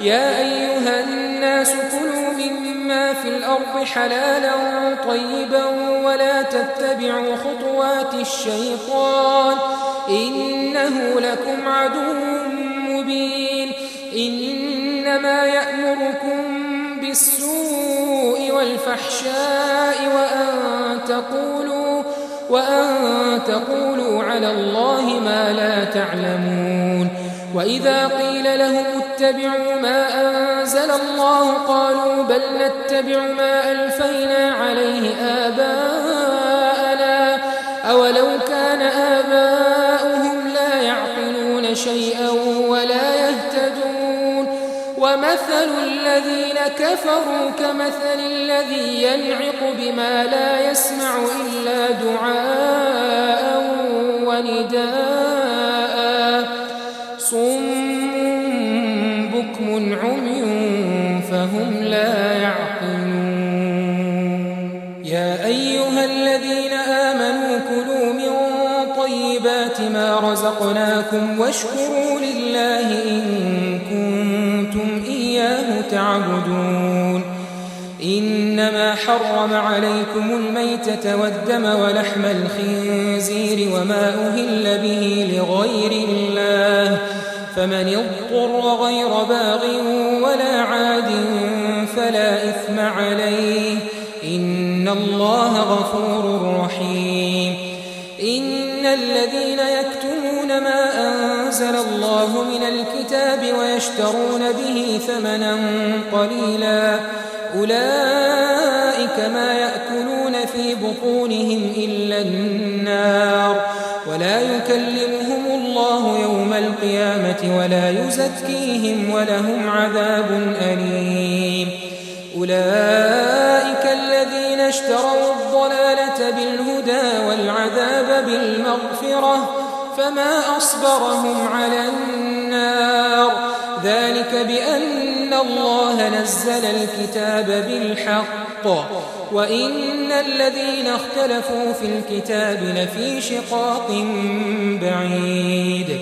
يا أيها الناس كلوا مما في الأرض حلالا طيبا ولا تتبعوا خطوات الشيطان إنه لكم عدو مبين إنما يأمركم بالسوء والفحشاء وأن تقولوا على الله ما لا تعلمون وإذا قيل لهم اتبعوا ما أنزل الله قالوا بل نتبع ما ألفينا عليه آباءنا أولو كان آباؤهم لا يعقلون شيئا ولا يهتدون ومثل الذين كفروا كمثل الذي ينعق بما لا يسمع إلا دعاء ونداء صم بكم عمي فهم لا يعقلون يا أيها الذين آمنوا كلوا من طيبات ما رزقناكم واشكروا لله إن كنتم إياه تعبدون إنما حرم عليكم الميتة والدم ولحم الخنزير وما أهل به لغير الله فمن اضطر غير باغ ولا عاد فلا إثم عليه إن الله غفور رحيم إن الذين يكتمون ما أنزل الله من الكتاب ويشترون به ثمنا قليلا أولئك ما يأكلون في بطونهم إلا النار ولا يكلمهم الله يوم القيامة ولا يزكيهم ولهم عذاب أليم أولئك الذين اشتروا الضلالة بالهدى والعذاب بالمغفرة فما أصبرهم على النار ذلك بأن الله نزل الكتاب بالحق وإن الذين اختلفوا في الكتاب لفي شقاق بعيد